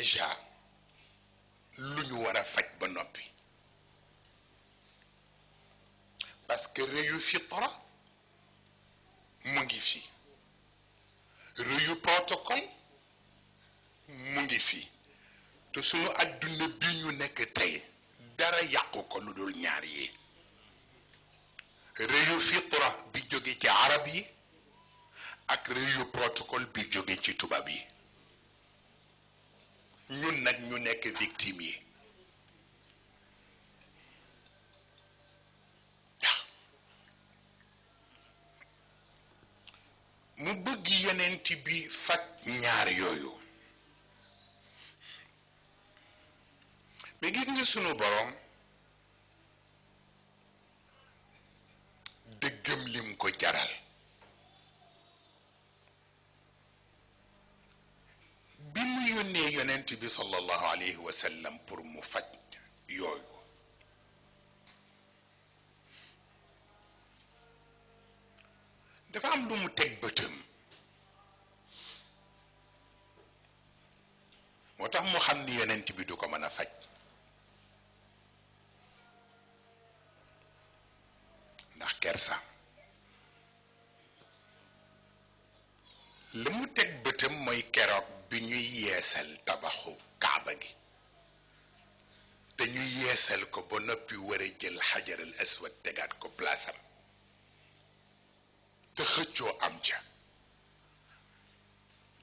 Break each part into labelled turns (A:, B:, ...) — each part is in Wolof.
A: déjà lu ñu war a faj ba noppi parce que rëyu fitra mu ngi fi rëyu protocole mu ngi fi te sunu adduna bi ñu nekk tey dara yàqu ko lu dul ñaar yi rëyu fitra bi jóge ci arab yi ak rëyu protocole bi jóge ci tubaab yi ñun nag ñu nekk victime yi mu bëgg yonent bi faj ñaar yooyu mais gis nga sunu borom dëggam lim ko jaral bi mu yónnee yonent bi sallallahu alayhi wa sallam pour mu faj yooyu dafa am lu mu teg bëtam moo tax mu xam ni yonent bi du ko mën a faj ndax kersa la mu teg bëtam mooy keroog bi ñuy yeesal tabaxu kaaba gi te ñuy yeesal ko ba noppi war a jël xajaral aswad tegaat ko palaasam te xëccoo am ca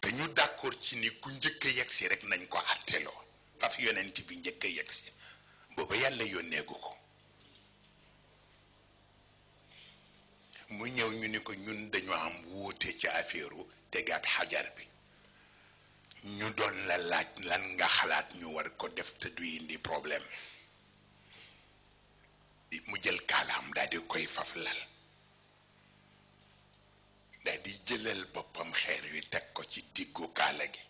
A: te ñu d'accord ci ni ku njëkk a yegsi rek nañ ko àtteloo faf yonent bi njëkk a yegsi booba yàlla yónneegu ko mu ñëw ñu ni ko ñun dañu am wuute ci affaireu tegaat xajar bi ñu doon la laaj lan nga xalaat ñu war ko def te du indi problème mu jël kaalaam daal di koy faf lal daal di jëlal boppam xeer wi teg ko ci diggu kaala gi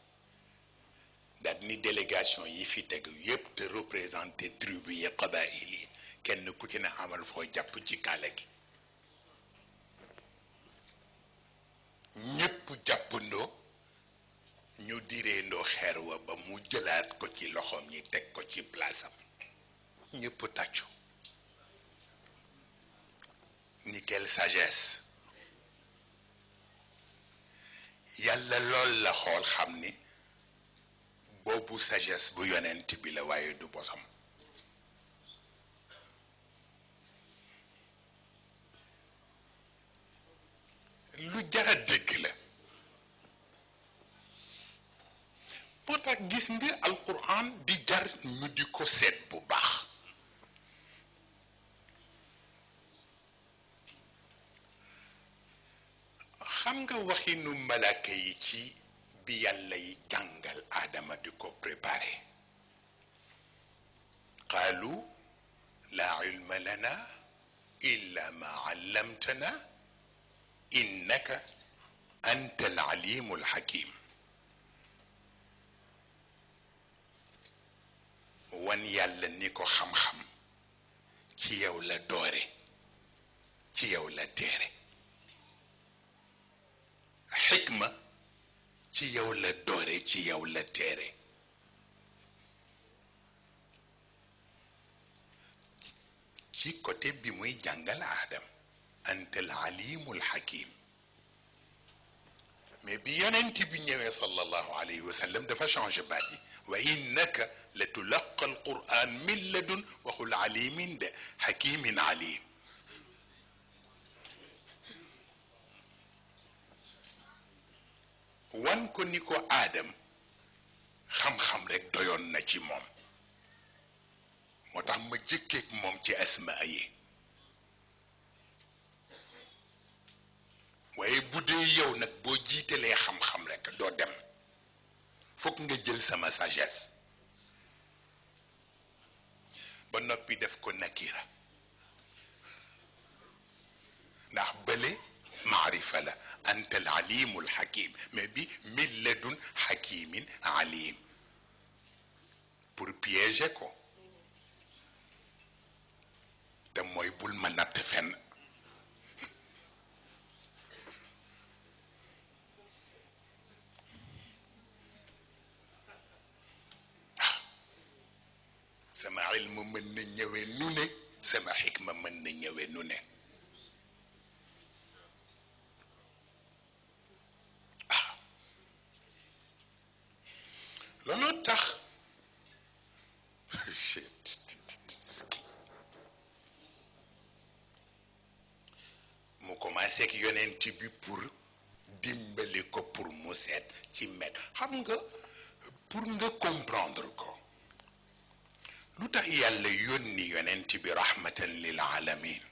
A: daal ni délégation yi fi teg yépp te représenté tribu yi qabaïl yi kenn ku ci ne amal foo jàpp ci kaala gi ñépp jàppandoo ñu direendoo xeer wa ba mu jëlaat ko ci loxoom ñi teg ko ci palaasam ñépp tàccu ni quelle sagesse yàlla lool la xool xam ni boobu sagesse bu yonent bi la waaye du bosam lu jara dégg la moo tax gis nga alquran di jar ñu di ko seet bu baax xam nga waxinu malaaka yi ci bi yàlla yi jàngal aadama di ko préparé qaalu laa ilma lana illa ma allamtana innaka anta alalimu alhakim wan yàlla ni ko xam-xam ci yow la doore ci yow la teere xikma ci yow la doore ci yow la teere ci côté bi muy jàngal aadam anta alalimu alhakim mais bi yonent bi ñëwee sallallahu alayhi wa sallam dafa changé baat yi wa innaka la tulaqa alquran min ladun waxul alimin de hakimin alim wan ko ni ko aadam xam-xam rek doyoon na ci moom moo tax ma jëkkeek moom ci asmaa yi waaye bu dee yow nag boo jiitalee xam-xam rek doo dem fokk nga jël sama sagesse ba noppi def ko nakira ndax bële maarifa la anta al alimul hakim mais bi min ladun hakimin alim pour piéger ko te mooy bul ma natt fenn ilm mën na ñëwee nu ne sama xikma mën na ñëwee nu ne looloo tax mu commencé ak yonent bi pour dimbali ko pour mu seet ci met xam nga pour nga comprendre ko lu tax yàlla yónni yonent bi rahmatan lil alamin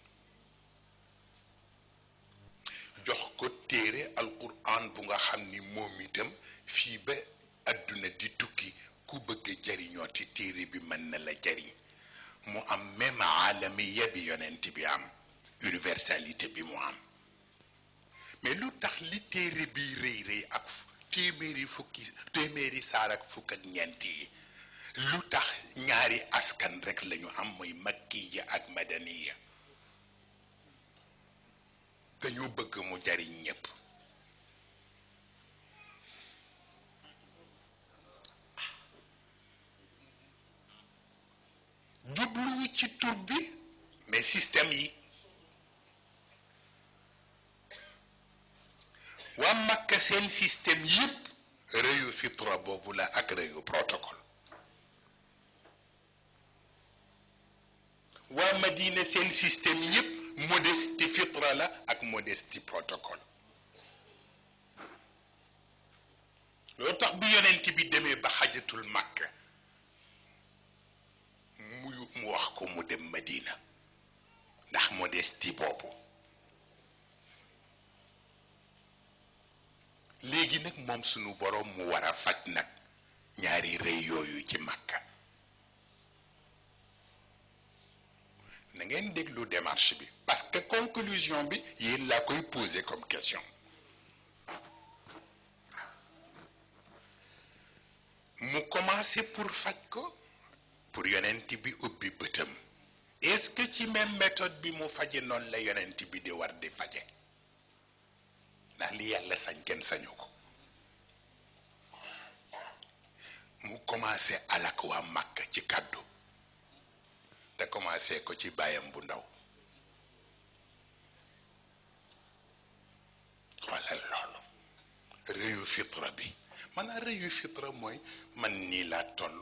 A: jox ko téere alquran bu nga xam ni moom itam fii ba adduna di tukki ku bëgg jariñoo ci téere bi mën na la jariñ mu am même alamiya bi yonent bi am universalité bi mu am mais lu tax li téere bi rëy rëy ak téeméeri saar ak fukk ak ñeent yi lu tax ñaari askan rek lañu am muy makkiya ak madaniya dañu bëgg mu jariñ ñépp jubluwu ci tur bi mais système yi waa Makka seen système yépp rëyu fitra boobu la ak rëyu protocole waa Madina seen système yépp modestie fitra la ak modestie protocole loolu tax bu yonent bi demee ba xajatul Makka mu wax ko mu dem Madina ndax modestie boobu léegi nag moom sunu boroom mu war a faj nag ñaari rëy yooyu ci Makka na ngeen déglu démarche bi parce que conclusion bi yéen laa koy poser comme question mu commencer pour faj ko pour yonent bi ubbi bëtam est-ce que ci même méthode bi mu faje noonu la yonent bi di war di faje ndax li yàlla sañ kenn sañu ko mu commencé alak waa Makka ci kàddu te commencé ko ci baayam bu ndaw xoolal loolu rëyu fitra bi maanaam rëyu fitra mooy man nii laa toll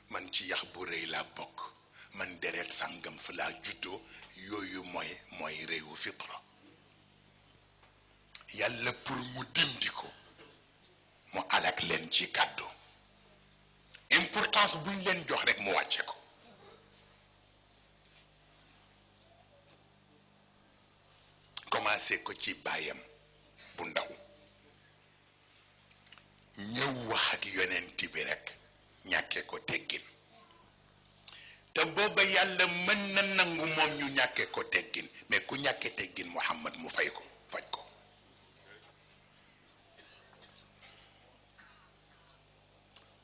A: man ci yax bu rëy laa bokk man deret sàngam fa laa juddoo yooyu mooy rëyu fitra yàlla pour mu dindi ko mu alak leen ci kàddu importance buñ leen jox rek mu wàcce ko commencé ko ci baayam bu ndaw ñëw wax ak yonent bi rek ñàkke ko teggin te booba yàlla mën na nangu moom ñu ñàkke ko teggin mais ku ñàkke teggin Muhammad mu fay ko faj ko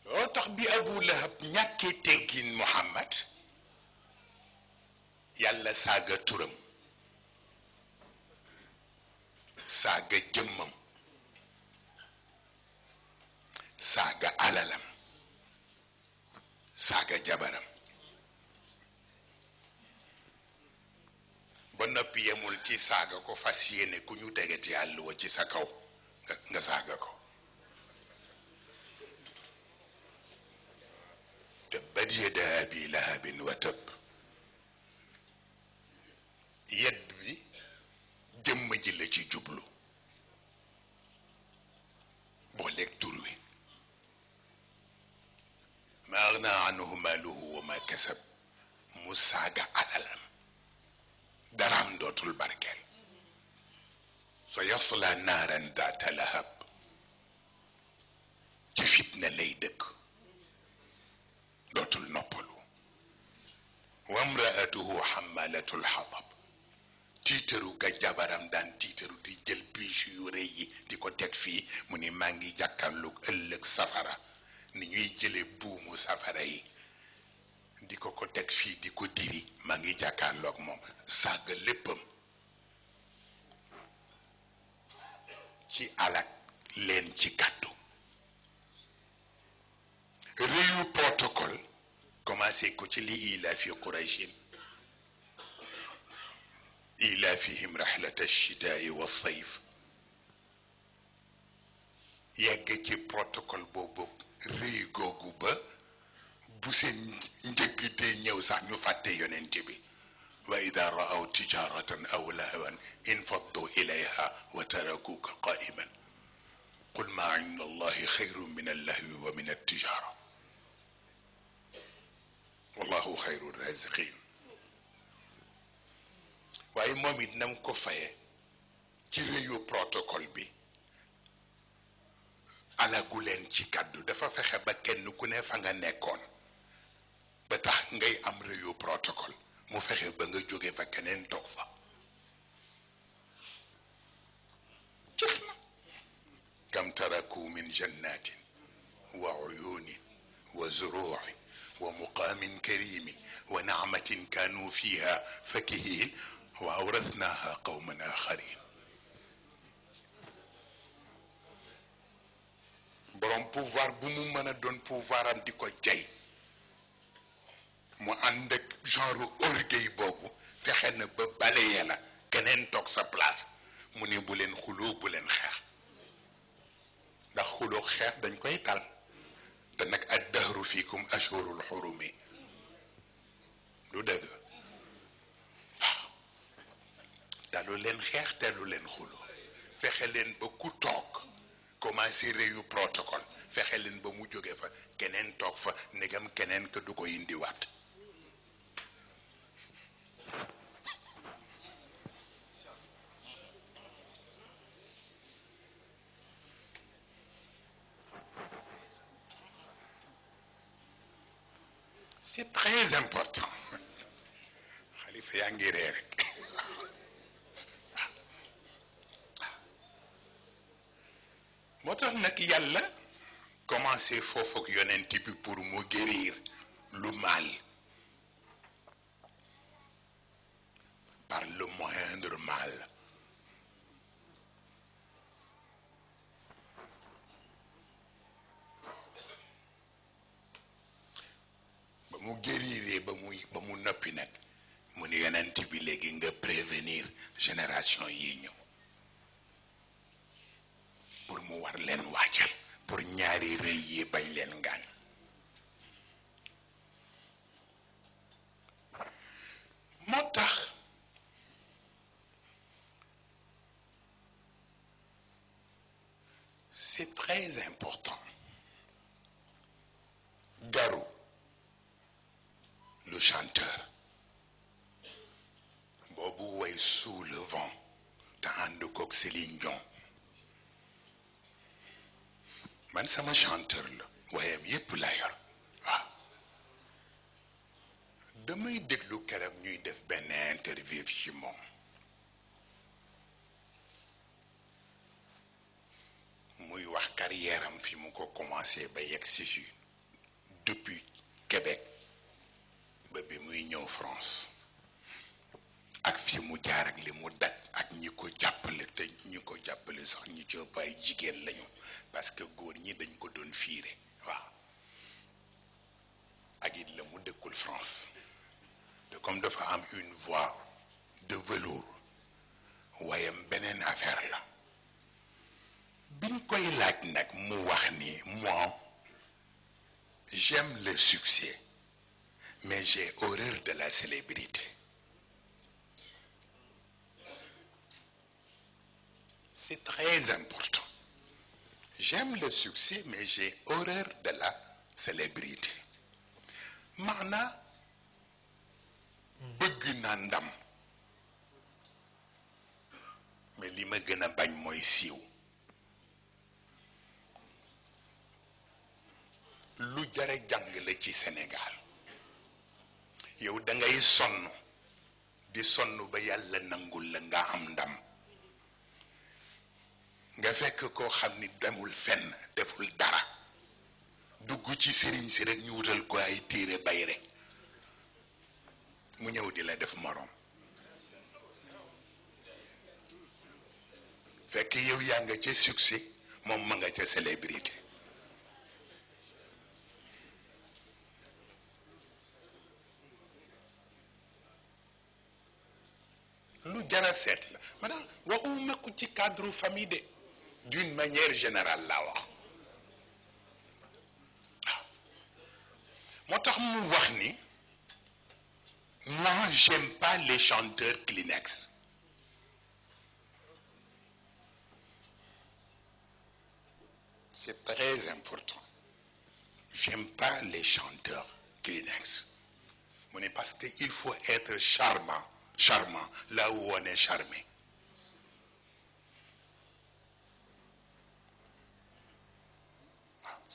A: loo tax bi Abu Lahab ñàkkee teggin Muhammad yàlla saaga turam saaga jëmmam saaga alalam saaga jabaram ba noppi yemul ci saaga ko fas yéene ku ñu tegati àlluwa ci sa kaw nga saaga ko tabbat yadaa abii lahabin wa tabb yedd bi jëmm ji la ci jublu booleeg tur wi ma aghnaa anhu maaluhu wa ma kasab mu saaga alalam daraam dootul barkeel sa yasla naaran daata lahab ci fitna lay dëkk dootul noppalu wa imraatuhu hammalatul hatab tiitaru ga jabaram daan tiitaru di jël biche yu rëy yi di ko teg fii mu ni maa ngi jàkkaarloog ëllëg safara ni ñuy jële buumu safara yi di ko teg fii di ko diri maa ngi jàkkaarloog moom saaga léppam ci alak leen ci kàddu réewu protocole commencé commencé ko ci li ilaafi qurayshin ilaafihim raxlata alchidaai walsayf yegg ci protocole boobu rëy googu ba bu seen njëgg te ñëw sax ñu fàtte yonent bi wa ida raaw tijaratan aw lahwan infaddu ilayha wa tarakuka qaiman qul ma inda allahi xayru min allahwi wa min altijara wallahu xayru raziqin waaye moom it nam ko faye ci réyu protocole bi alagu leen ci kàddu dafa fexe ba kenn ku ne fa nga nekkoon ba tax ngay am réyu protocole mu fexe ba nga jóge fa keneen toog fa jeex na kam taraku min jannatin wa uyunin wa zuruuin wa muqaamin karimin wa naamatin kaanu fiha fakihin wa awrathnaha qawman axarin borom pouvoir bu mu mën a doon pouvoir am di ko jay mu ànd ak genre orgueil boobu fexe na ba balayee la keneen toog sa place mu ne bu leen xuloo bu leen xeex ndax xuloo xeex dañ koy tal te nag addahru fiikum ashhurul xurumi lu dëgg waaw dalu leen xeex te lu leen xuloo fexe leen ba ku toog commencé réyu protocole fexe leen ba mu jóge fa keneen toog fa ndegam keneen ka du ko indiwaat c'est très important xalifa yaa ngi ree rek moo tax nag yàlla commencé foofu ak yonent bi pour mu guérir lu mal par le moindre mal ba mu guériree ba mu noppi nag mu ne yonent bi léegi nga prévenir génération yi ñëw pour mu war leen waajal pour ñaari rëy yi bañ leen ngaañ moo tax c'est très important Garou le chanteur boobu way sous le vent te ànd kook Céline Dion man sama chanteur la waayam yépp la yor waaw damay déglu keroog ñuy def benn interview ci moom muy wax carrière am fi mu ko commencé ba yegg si fii depuis Québec ba bi muy ñëw France ak fi mu jaar ak li mu daj ak ñi ko jàppale te ñi ko jàppale sax ñi ci ëpp ay jigéen lañu parce que góor ñi dañ ko doon fiire waaw ak it la mu dëkkul France te comme dafa am une voix de velours wayam beneen affaire la biñ koy laaj nag mu wax ni moi j'aime le succès mais j'ai horreur de la célébrité c'est très important j'aime le succès mais j'ai horreur de la célébrité maanaa bëgg naa ndam mais li ma gën a bañ mooy siiw lu jare jàng la ci Sénégal yow da ngay sonn di sonn ba yàlla nangul la nga am ndam nga fekk koo xam ni demul fenn deful dara dugg ci sëriñ si rek ñu wutal ko ay téere bay rek mu ñëw di la def moroom fekk yow yaa nga ca succès moom ma nga ca célébrité jara seet la maanaam waxuma ko ci cadre famille de d'une manière générale laa wax moo tax mu wax ni moi j'aime pas les chanteurs Kleenex c'est très important j'aime pas les chanteurs Kleenex mu ne parce que il faut être charmant là où on est charmé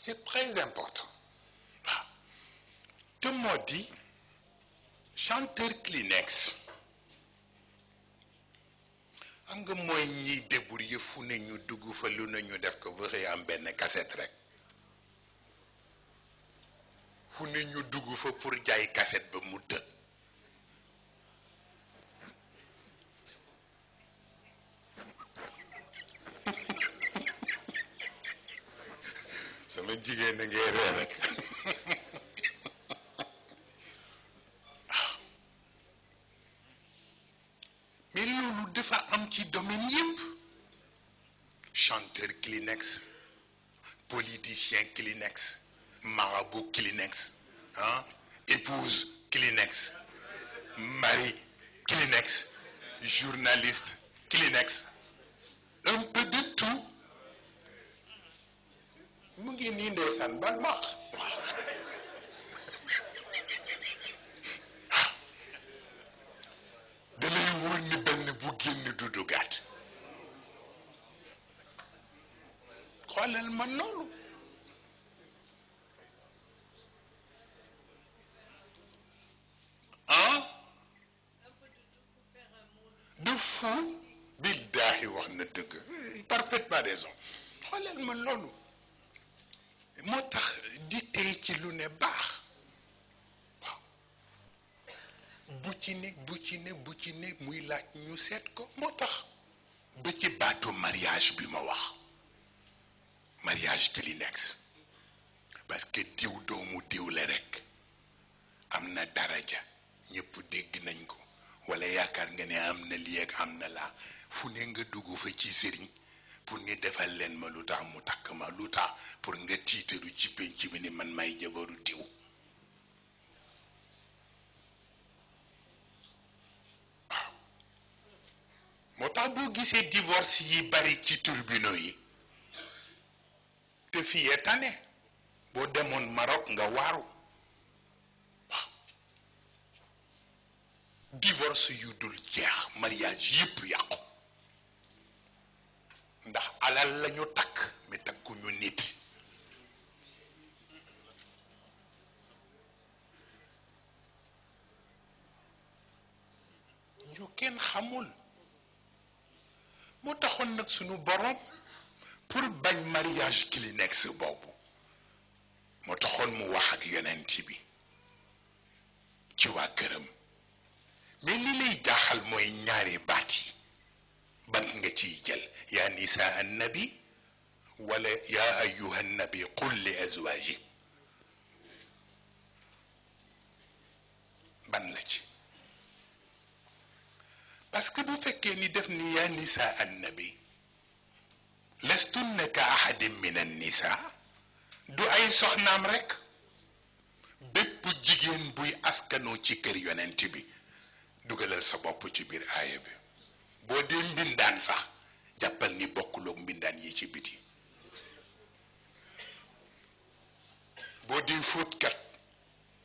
A: c'est très important waaw te moo di chanteur Kleenex am nga mooy ñiy débrouiller fu ne ñu dugg fa lu ne ñu def ko ba xëy am benn cassette rek fu ne ñu dugg fa pour jaay cassette ba mu të sama jigéen na ngay ree rek mais loolu dafa am ci domaine yépp chanteur Kleenex politicien Kleenex marabout Kleenex épouse Kleenex mari Kleenex journaliste Kleenex un peu de tout mu ngi nii ndeysaan bal max da lay wóor ni benn bu génn du dugaat xoolal ma noonu de fou billaahi wax na dëgg parfaitement raison xoolal ma loolu moo tax di tey ci lu ne baax waaw bu ci ne muy laaj ñu seet ko moo tax ba ci baatu mariage bi ma wax mariage Kleenex parce que diw doomu diw la rekk am na daraja ñëpp dégg nañ ko walla yaakaar nga ne am na lii ak am na laa fu ne nga dugg fa ci sëriñ pour ni defal leen ma lu tax mu takk ma lu tax pour nga tiitaru ci penc bi ni man may jabaru diw waaw moo tax boo gisee divorce yi bari ci tribunaux yi te fii tane boo demoon Maroc nga waaru waaw divorce yu dul jeex mariage yépp yàqu ndax alal lañu takk mi takkuñu nit ñu kenn xamul moo taxoon nag sunu borom pour bañ mariage Kleenex boobu moo taxoon mu wax ak yonent bi ci waa këram mais li lay jaaxal mooy ñaari baat yi ban nga ciy jël yaa nisaa annabi wala yaa ayyuha nabi qul li azwaajik ban la ci parce que bu fekkee ni def ni yaa nisaa annabi lastunna ka ahadin min annisaa du ay soxnaam rekk bépp jigéen buy askanoo ci kër yonent bi dugalal sa bopp ci biir aaya bi boo dee mbindaan sax jàppal ni bokkuloog mbindaan yi ci biti boo dee fóotkat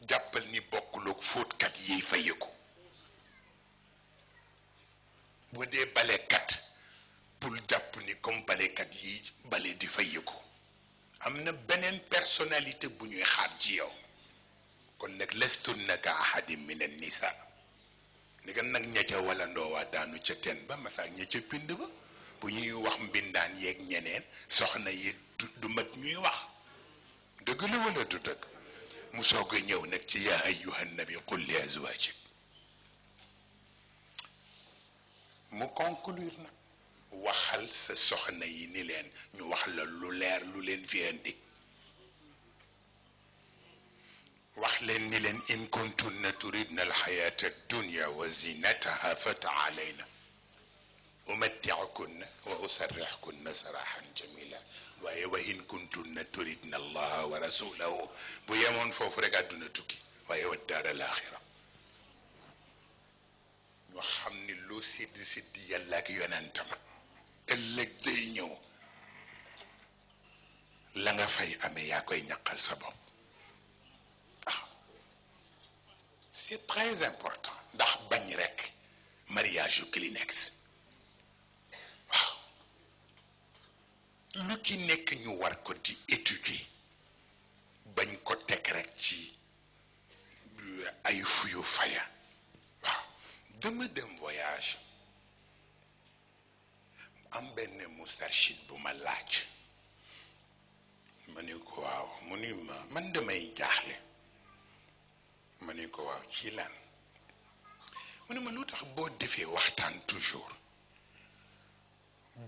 A: jàppal ni bokkuloog fóotkat yiy fayeku boo dee balekat pour jàpp ni comme balekat yi bale di fayeku am na beneen personnalité bu ñuy xaar ci yow kon nag lastunna ka ahadin min an-nisaa ni nga nag ña ca wala ndoowaa daanu ca teen ba masaak ña ca pind ba bu ñuy wax mbindaan yeeg ñeneen soxna yi du mat ñuy wax dëgg la wala du dëgg mu soog a ñëw nag ci yaa ayyuhan nabi qul li azwaajik mu conclure nag waxal sa soxna yi ni leen ñu wax la lu leer lu leen fi indi wax leen ni leen in kuntunna turidna alxayata addunya wa zinataha fa taalayna umatti'ukunna wa usarrihkunna sarahan jamila waaye wa in kuntunna turidna allaha wa rasulahu bu yemoon foofu rek àdduna tukki waaye wa daar al axira ñoo xam ni loo séddi séddi yàlla ak yonentam ëllëg day ñëw la nga fay amee yaa koy ñaqal sa bopp waaw c'est très important ndax bañ rek mariage yu Kleenex waaw lu ci nekk ñu war ko di étudier bañ ko teg rek ci ay fuyu faya waaw dama dem voyage am benn mustarchid bu ma laaj ma ni ko waaw mu ni ma man damay jaaxle ma ni ko waaw ci lan mu ni ma lu tax boo defee waxtaan toujours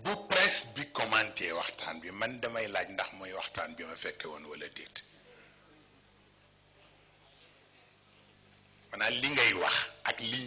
A: bu presse bi commenté waxtaan bi man damay laaj ndax mooy waxtaan bi ma fekke woon wala déet maanaam li ngay wax ak liñ